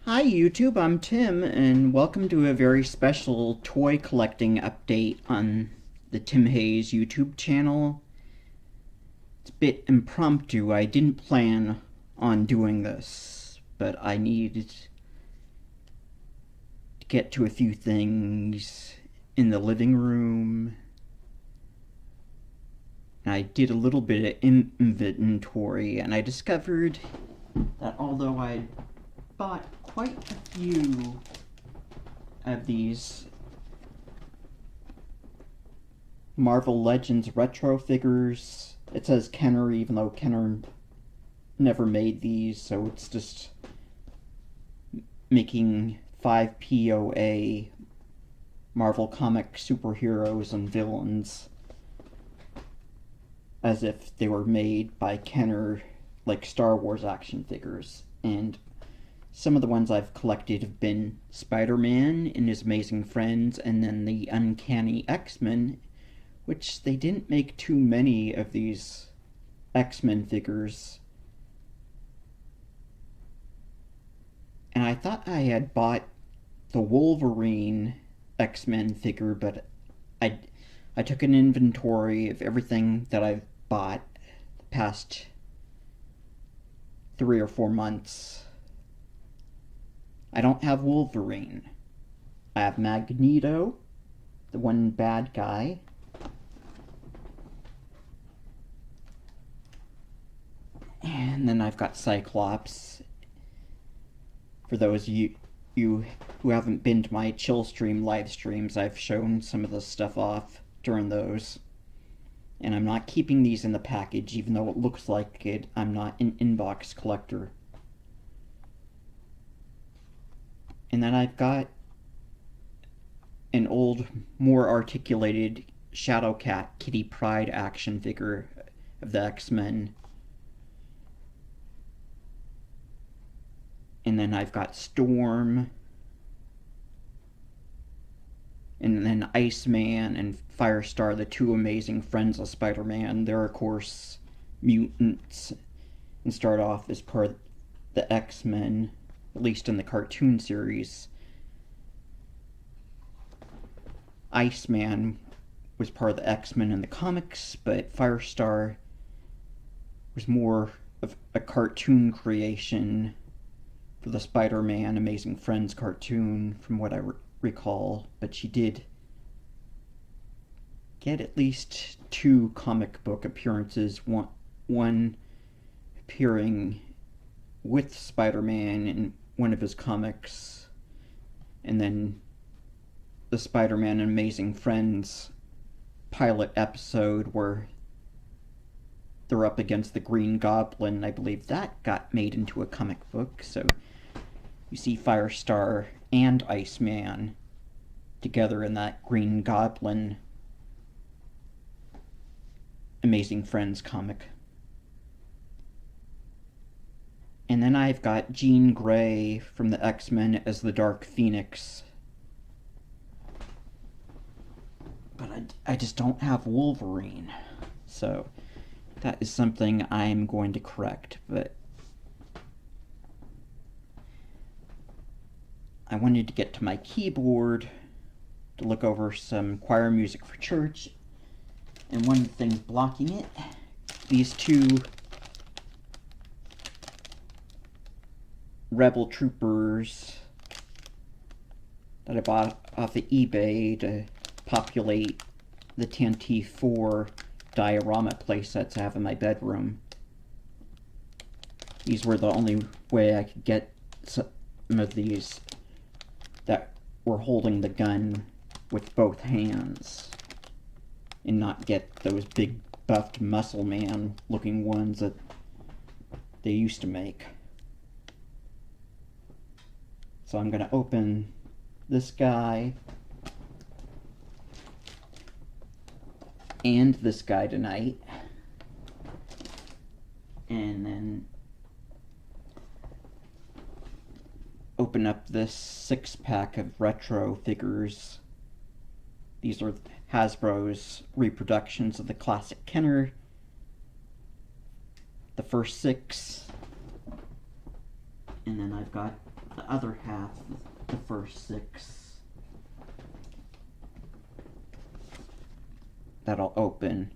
Hi YouTube, I'm Tim, and welcome to a very special toy collecting update on the Tim Hayes YouTube channel. It's a bit impromptu. I didn't plan on doing this, but I needed to get to a few things in the living room. And I did a little bit of inventory, and I discovered that although I bought quite a few of these Marvel Legends retro figures. It says Kenner, even though Kenner never made these, so it's just making 5 POA Marvel comic superheroes and villains as if they were made by Kenner, like Star Wars action figures. And some of the ones I've collected have been Spider-Man and His Amazing Friends, and then the Uncanny X-Men, which they didn't make too many of these X-Men figures. And I thought I had bought the Wolverine X-Men figure, but I took an inventory of everything that I've bought the past 3 or 4 months. I don't have Wolverine. I have Magneto, the one bad guy. And then I've got Cyclops. For those of you who haven't been to my Chill Stream live streams, I've shown some of the stuff off during those. And I'm not keeping these in the package, even though it looks like it. I'm not an inbox collector. And then I've got an old, more articulated Shadowcat Kitty Pryde action figure of the X-Men. And then I've got Storm. And then Iceman and Firestar, the two amazing friends of Spider-Man. They're, of course, mutants and start off as part of the X-Men, at least in the cartoon series. Iceman was part of the X-Men in the comics, but Firestar was more of a cartoon creation for the Spider-Man Amazing Friends cartoon, from what I recall. But she did get at least 2 comic book appearances, one appearing with Spider-Man in one of his comics, and then the Spider-Man and Amazing Friends pilot episode where they're up against the Green Goblin. I believe that got made into a comic book, so you see Firestar and Iceman together in that Green Goblin Amazing Friends comic. And then I've got Jean Grey from the X-Men as the Dark Phoenix. But I just don't have Wolverine. So that is something I'm going to correct. But I wanted to get to my keyboard to look over some choir music for church. And one of the things blocking it, these 2 Rebel Troopers that I bought off of eBay to populate the TNT 4 Diorama Playsets I have in my bedroom. These were the only way I could get some of these that were holding the gun with both hands and not get those big buffed muscle man looking ones that they used to make. So I'm going to open this guy and this guy tonight, and then open up this 6-pack of retro figures. These are Hasbro's reproductions of the classic Kenner. The first 6. And then I've got the the other half, the first 6, that I'll open.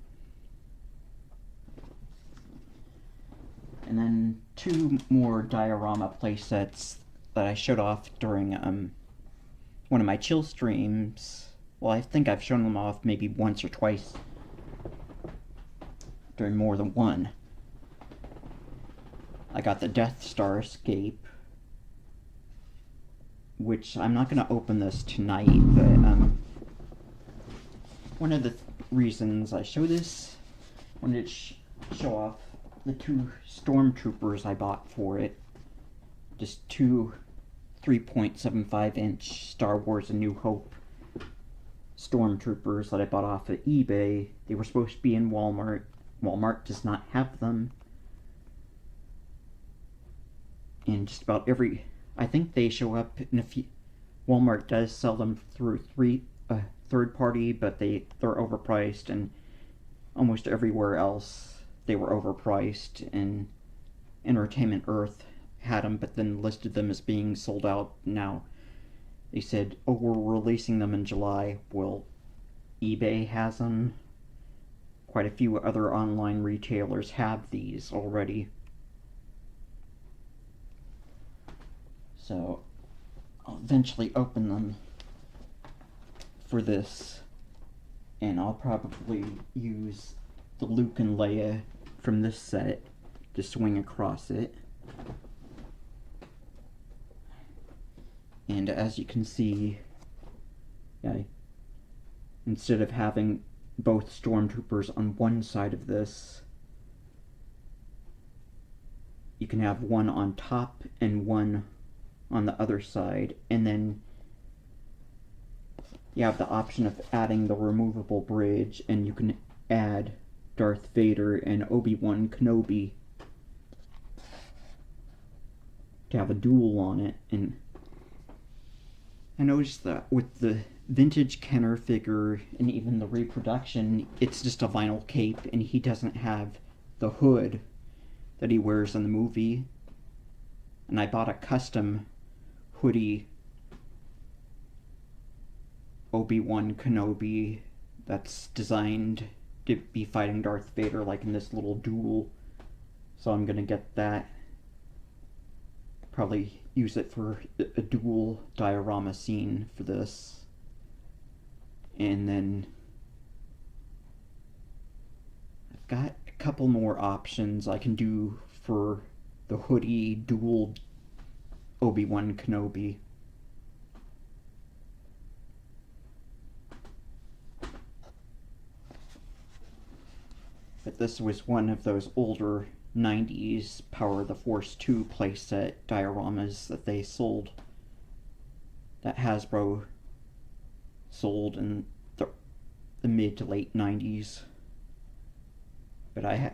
And then 2 more Diorama Playsets that I showed off during one of my chill streams. Well, I think I've shown them off maybe once or twice during more than one. I got the Death Star Escape, which I'm not going to open this tonight, but one of the reasons I show this, I wanted to show off the 2 stormtroopers I bought for it. Just 2 3.75-inch Star Wars A New Hope stormtroopers that I bought off of eBay. They were supposed to be in Walmart. Walmart does not have them. And just about every... I think they show up in a few... Walmart does sell them through third party, but they're overpriced, and almost everywhere else they were overpriced, and Entertainment Earth had them, but then listed them as being sold out. Now they said, oh, we're releasing them in July. Well, eBay has them. Quite a few other online retailers have these already. So I'll eventually open them for this, and I'll probably use the Luke and Leia from this set to swing across it. And as you can see, instead of having both stormtroopers on one side of this, you can have one on top and one on the other side, and then you have the option of adding the removable bridge, and you can add Darth Vader and Obi-Wan Kenobi to have a duel on it. And I noticed that with the vintage Kenner figure and even the reproduction, it's just a vinyl cape, and he doesn't have the hood that he wears in the movie. And I bought a custom hoodie Obi-Wan Kenobi that's designed to be fighting Darth Vader like in this little duel. So I'm gonna get that. Probably use it for a dual diorama scene for this. And then I've got a couple more options I can do for the hoodie dual Obi-Wan Kenobi. But this was one of those older 90s Power of the Force 2 playset dioramas that they sold, that Hasbro sold in the mid to late 90s. But I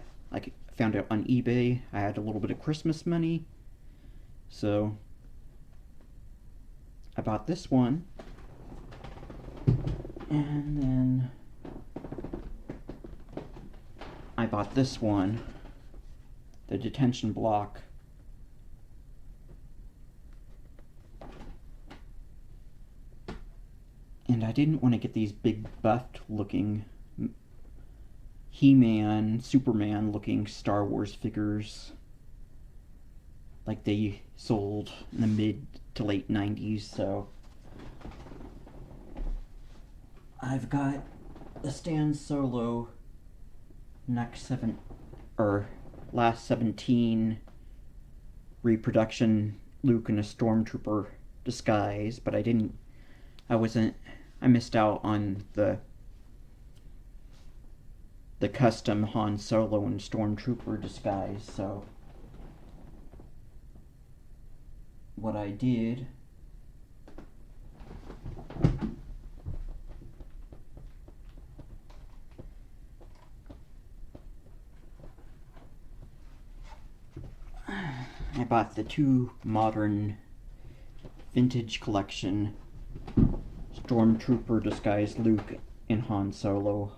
found it on eBay. I had a little bit of Christmas money, so I bought this one. And then I bought this one, the detention block. And I didn't want to get these big buffed looking He-Man, Superman looking Star Wars figures like they sold in the mid to late 90s, so I've got the Stan Solo Last 17 reproduction Luke in a Stormtrooper disguise, but I missed out on the custom Han Solo and Stormtrooper disguise, so what I did I bought the 2 modern vintage collection Stormtrooper disguised Luke and Han Solo.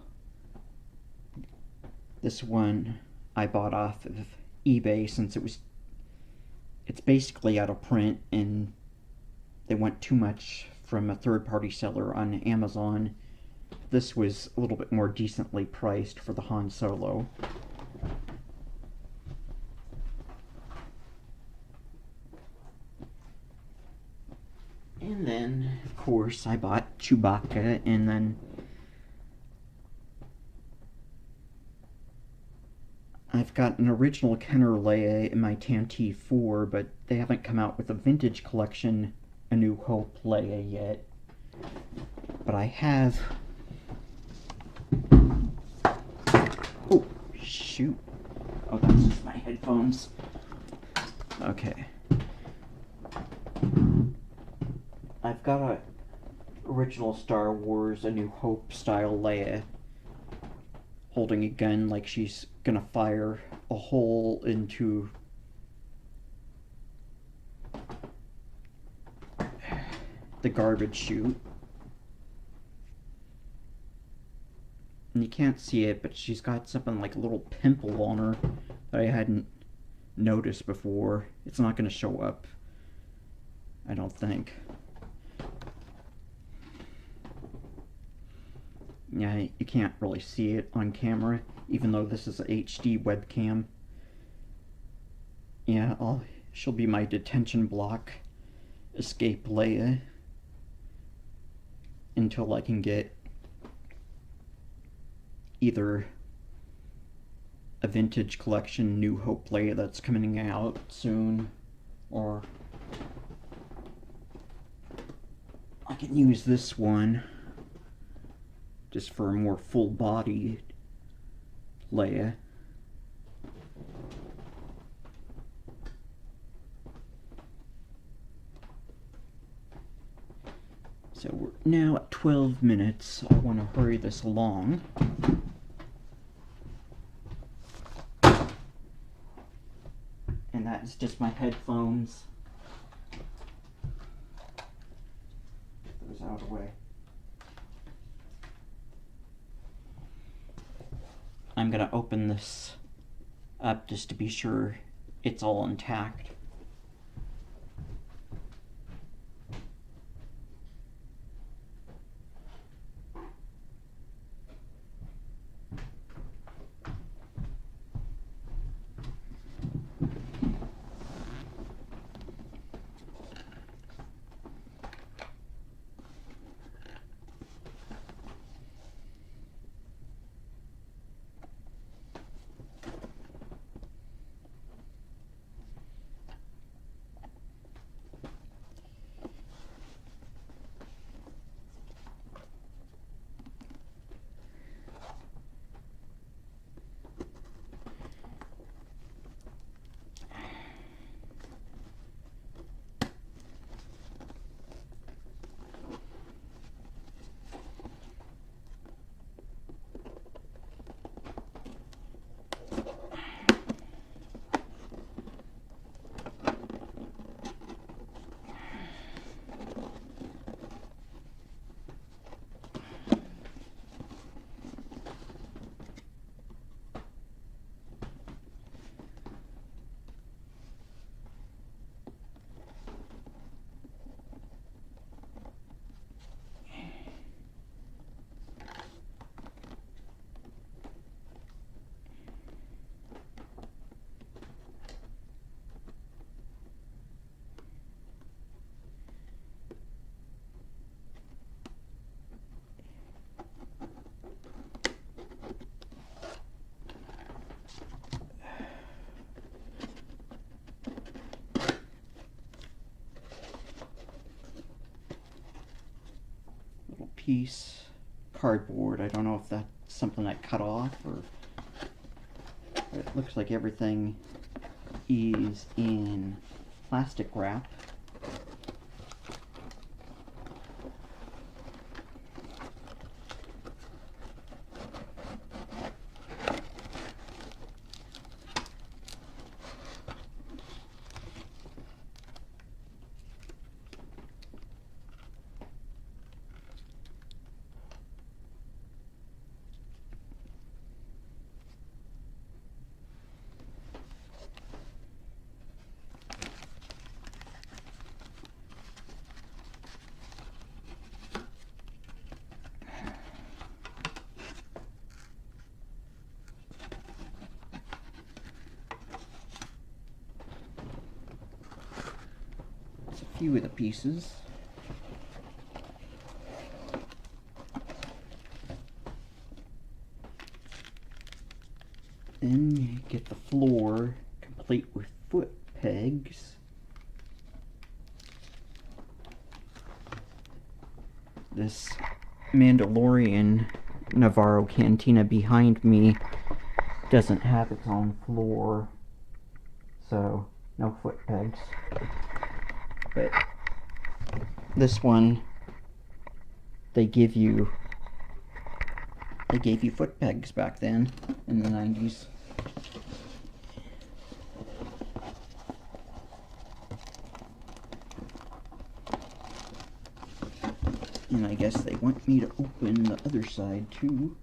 This one I bought off of eBay since it's basically out of print, and they want too much from a third-party seller on Amazon. This was a little bit more decently priced for the Han Solo. And then, of course, I bought Chewbacca, and then I've got an original Kenner Leia in my Tantive 4, but they haven't come out with a vintage collection, A New Hope Leia yet. But I have... Oh, shoot. Oh, that's just my headphones. Okay. I've got a original Star Wars A New Hope style Leia holding a gun like she's gonna fire a hole into the garbage chute. And you can't see it, but she's got something like a little pimple on her that I hadn't noticed before. It's not gonna show up, I don't think. Yeah, you can't really see it on camera, even though this is an HD webcam. Yeah, she'll be my detention block, escape Leia, until I can get either a vintage collection New Hope Leia that's coming out soon, or I can use this one just for a more full-bodied Leia. So we're now at 12 minutes. I want to hurry this along. And that's just my headphones. Get those out of the way. I'm gonna open this up just to be sure it's all intact. Piece cardboard. I don't know if that's something I cut off, or it looks like everything is in plastic wrap. few of the pieces. Then you get the floor complete with foot pegs. This Mandalorian Navarro Cantina behind me doesn't have its own floor, so no foot pegs. But this one, they gave you foot pegs back then in the 90s. And I guess they want me to open the other side too.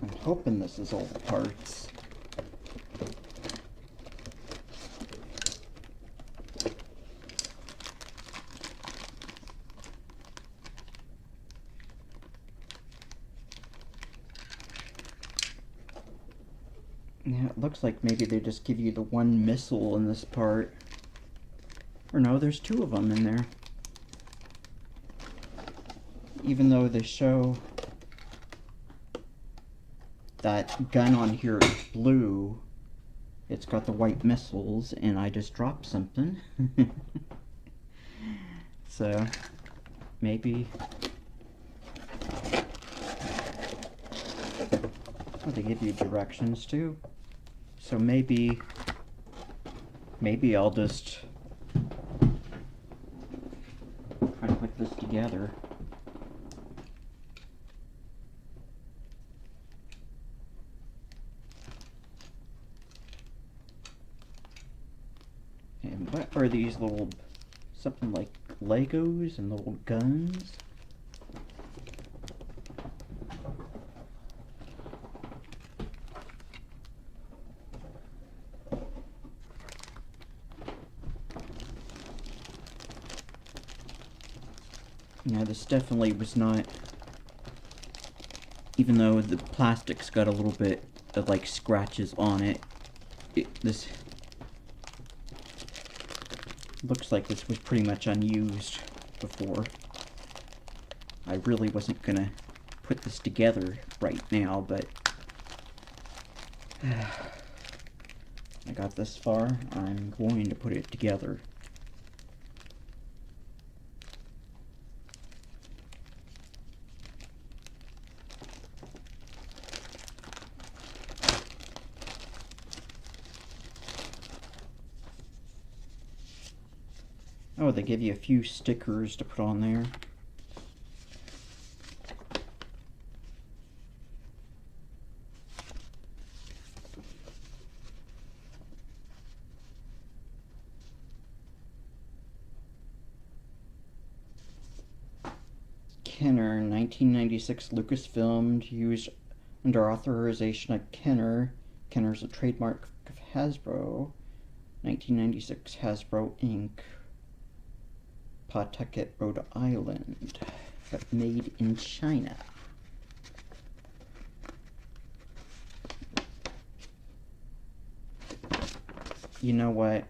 I'm hoping this is all the parts. Yeah, it looks like maybe they just give you the one missile in this part. Or no, there's two of them in there. Even though they show that gun on here is blue, it's got the white missiles, and I just dropped something. So, maybe... Oh, they give you directions too. So maybe I'll just try to put this together. And what are these little, something like Legos and little guns? Yeah, this definitely was not, even though the plastic's got a little bit of like scratches on it, this looks like this was pretty much unused before. I really wasn't gonna put this together right now, but I got this far. I'm going to put it together. Oh, they give you a few stickers to put on there. Kenner, 1996 Lucasfilm, used under authorization of Kenner. Kenner's a trademark of Hasbro. 1996 Hasbro Inc. Pawtucket, Rhode Island, but made in China. You know what?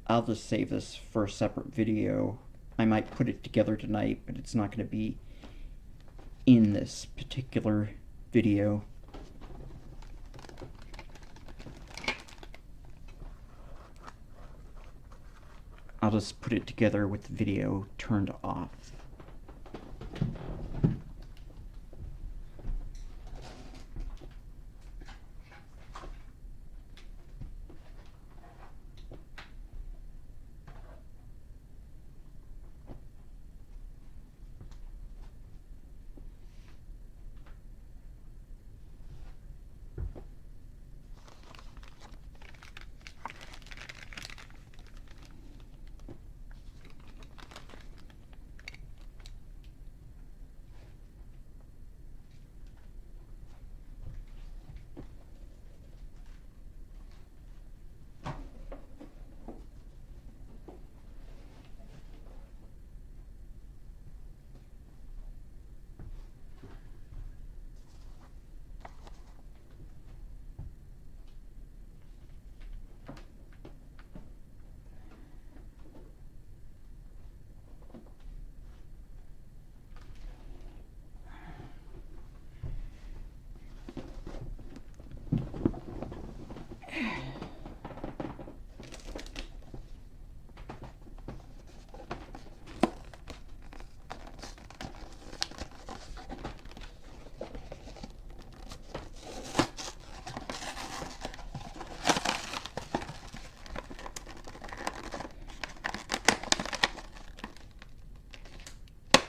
I'll just save this for a separate video. I might put it together tonight, but it's not going to be in this particular video. I'll just put it together with the video turned off.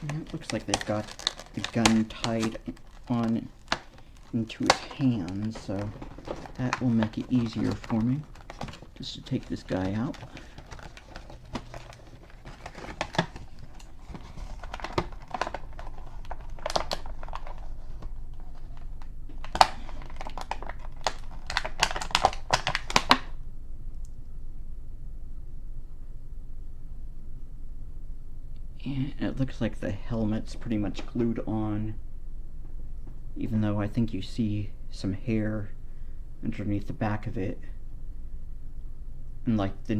And it looks like they've got the gun tied on into his hands, so that will make it easier for me just to take this guy out. And it looks like the helmet's pretty much glued on, even though I think you see some hair underneath the back of it. And like the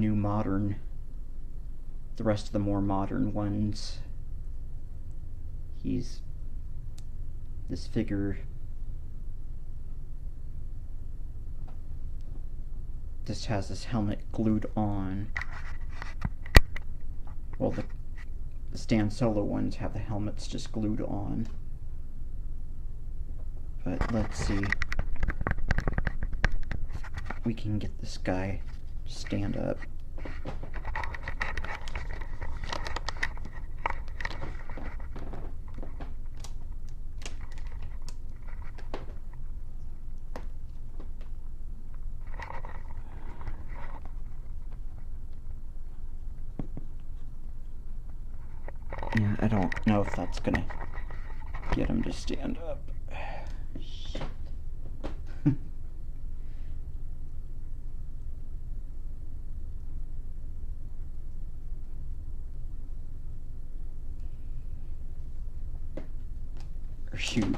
rest of the more modern ones, this figure just has this helmet glued on. Well, the Stan Solo ones have the helmets just glued on. But let's see. We can get this guy to stand up. Yeah, I don't know if that's gonna get him to stand up. Shit. Or shoot.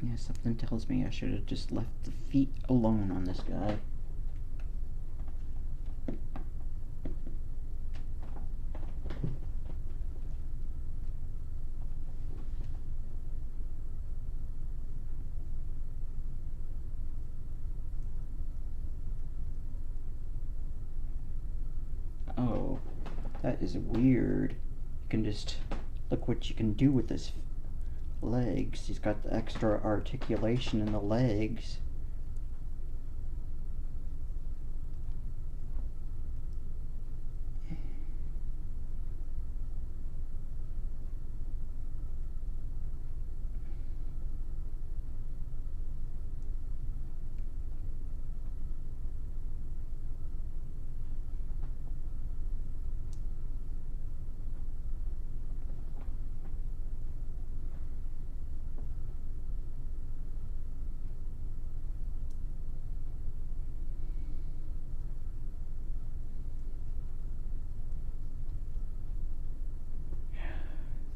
Yeah, something tells me I should have just left the feet alone on this guy. Oh, that is weird. You can just look what you can do with his legs. He's got the extra articulation in the legs.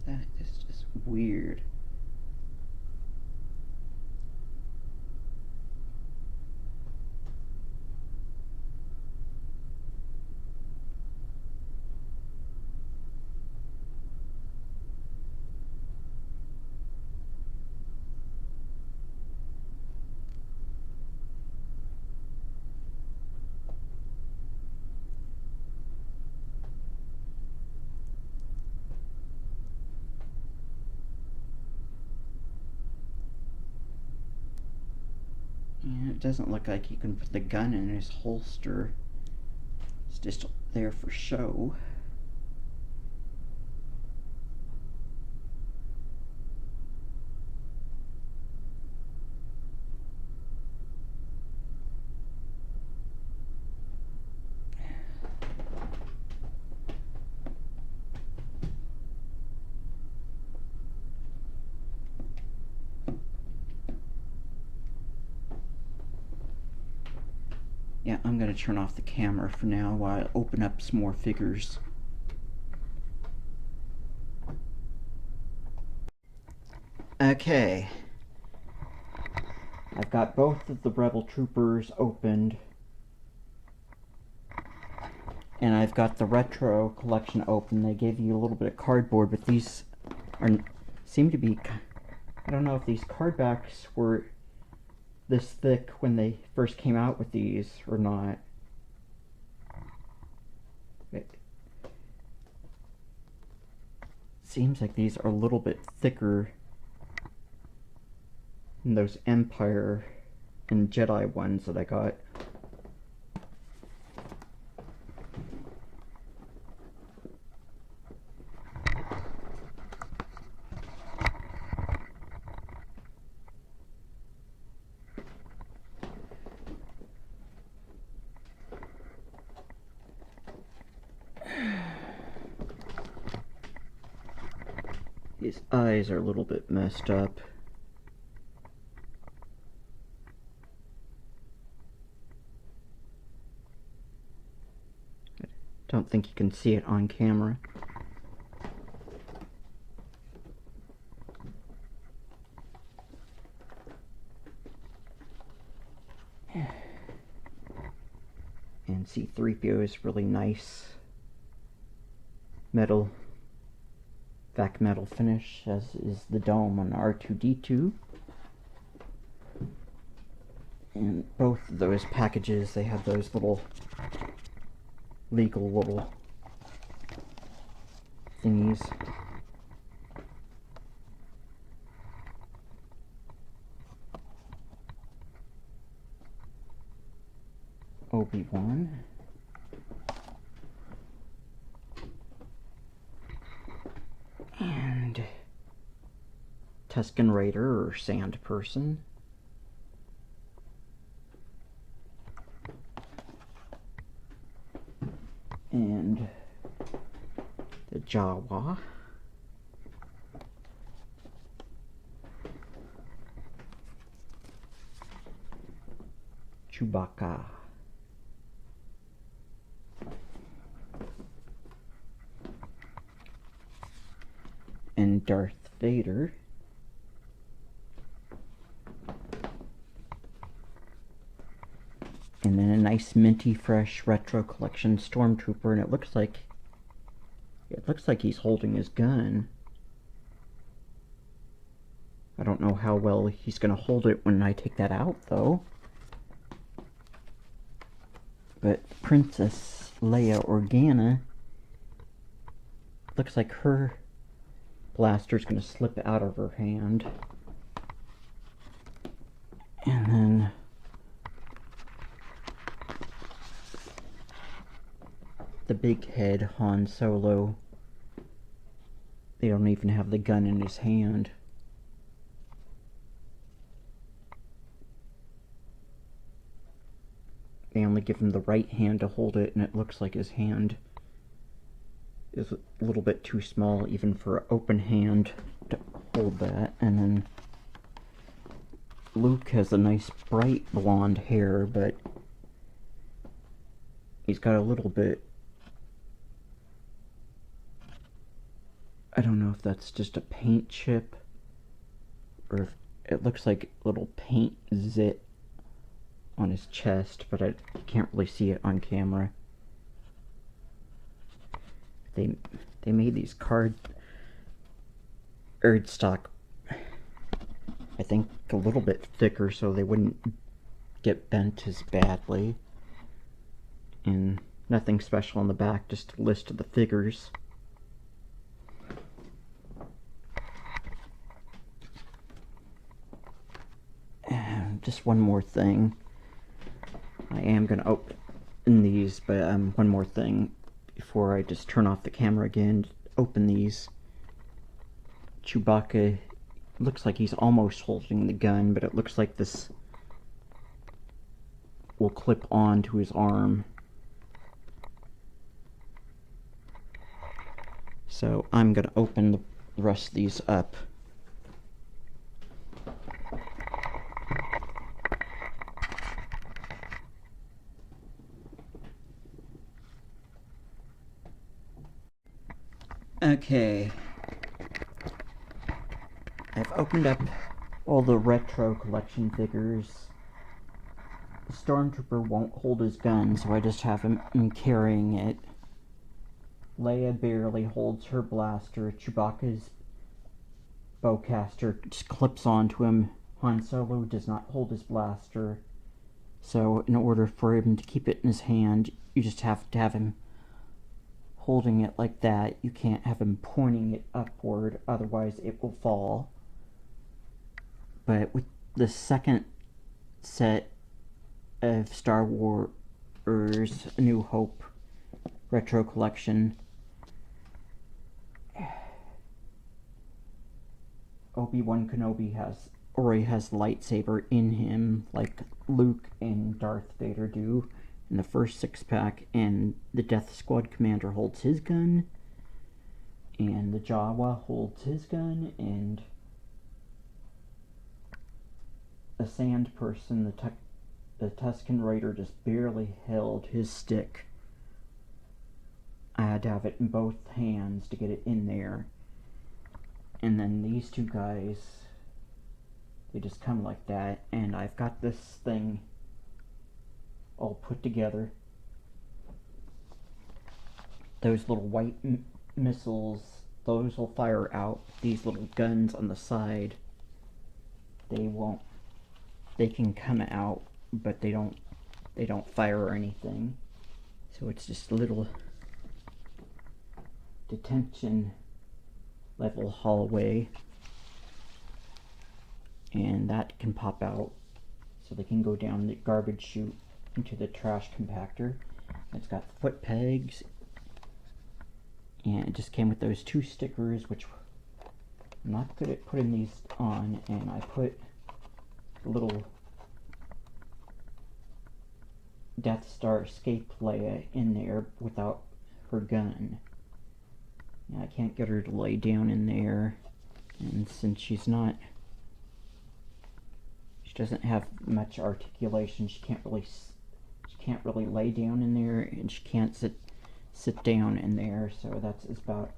That is just weird. And it doesn't look like you can put the gun in his holster. It's just there for show. Yeah, I'm going to turn off the camera for now while I open up some more figures. Okay. I've got both of the Rebel Troopers opened. And I've got the Retro collection open. They gave you a little bit of cardboard, but these seem to be... I don't know if these card backs were this thick when they first came out with these or not. It seems like these are a little bit thicker than those Empire and Jedi ones that I got. His eyes are a little bit messed up. I don't think you can see it on camera. And C-3PO is really nice metal, vac metal finish, as is the dome on R2-D2. And both of those packages, they have those little legal little thingies. Obi-Wan. And Tusken Raider or Sand Person. And the Jawa. Chewbacca. And Darth Vader. And then a nice minty fresh retro collection stormtrooper, and it looks like he's holding his gun. I don't know how well he's gonna hold it when I take that out though. But Princess Leia Organa, looks like her blaster's gonna slip out of her hand. And then the big head Han Solo, they don't even have the gun in his hand. They only give him the right hand to hold it, and it looks like his hand is a little bit too small even for an open hand to hold that. And then Luke has a nice bright blonde hair, but he's got a little bit, I don't know if that's just a paint chip or if it looks like a little paint zit on his chest, but I can't really see it on camera. They made these cardstock, I think, a little bit thicker so they wouldn't get bent as badly. And nothing special on the back, just a list of the figures. And just one more thing. I am going to open these, but one more thing before I just turn off the camera again. Open these. Chewbacca looks like he's almost holding the gun, but it looks like this will clip on to his arm. So I'm going to open the rest of these up. Okay, I've opened up all the retro collection figures. The Stormtrooper won't hold his gun, so I just have him carrying it. Leia barely holds her blaster. Chewbacca's bowcaster just clips onto him. Han Solo does not hold his blaster, so in order for him to keep it in his hand, you just have to have him holding it like that. You can't have him pointing it upward, otherwise it will fall. But with the second set of Star Wars A New Hope retro collection, Obi-Wan Kenobi already has lightsaber in him, like Luke and Darth Vader do in the first 6-pack, and the Death Squad commander holds his gun, And the Jawa holds his gun, and the sand person, the Tuscan Raider, just barely held his stick. I had to have it in both hands to get it in there. And then these two guys, they just come like that, and I've got this thing all put together. Those little white missiles, those will fire out. These little guns on the side, they won't. They can come out, but they don't fire or anything. So it's just a little detention level hallway, and that can pop out, so they can go down the garbage chute into the trash compactor. It's got foot pegs, and it just came with those two stickers, which I'm not good at putting these on, and I put a little Death Star escape Leia in there without her gun. Now, I can't get her to lay down in there, and since she doesn't have much articulation, she can't really lay down in there, and she can't sit down in there. So that's about,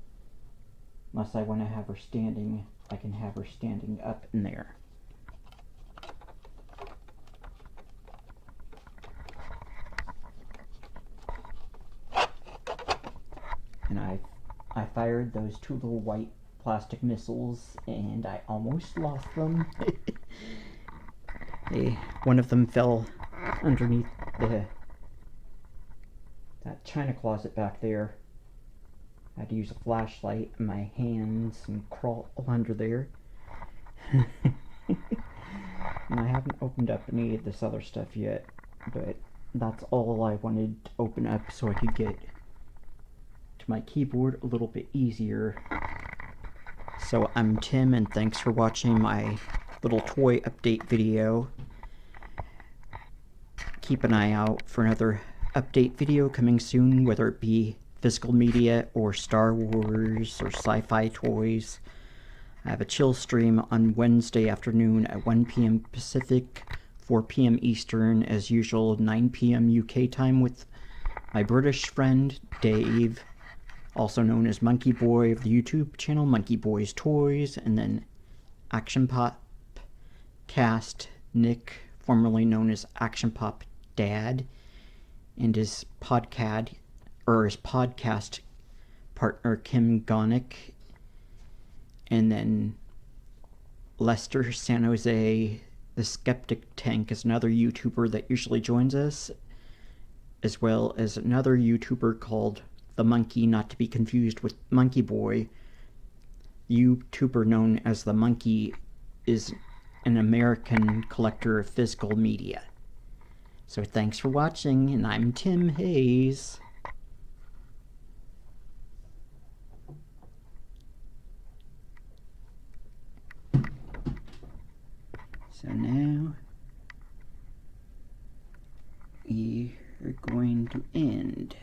unless I want to have her standing, I can have her standing up in there. And I fired those two little white plastic missiles, and I almost lost them. One of them fell underneath that china closet back there. I had to use a flashlight in my hands and crawl under there. And I haven't opened up any of this other stuff yet, but that's all I wanted to open up so I could get to my keyboard a little bit easier. So I'm Tim, and thanks for watching my little toy update video. Keep an eye out for another update video coming soon, whether it be physical media or Star Wars or sci-fi toys. I have a chill stream on Wednesday afternoon at 1 p.m. Pacific, 4 p.m. Eastern, as usual, 9 p.m. UK time, with my British friend Dave, also known as Monkey Boy of the YouTube channel Monkey Boy's Toys, and then Action Pop Cast Nick, formerly known as Action Pop Dad, and his podcast partner Kim Gonick, and then Lester San Jose, the Skeptic Tank, is another YouTuber that usually joins us, as well as another YouTuber called The Monkey, not to be confused with Monkey Boy. YouTuber known as The Monkey is an American collector of physical media. So thanks for watching, and I'm Tim Hayes. So now we are going to end.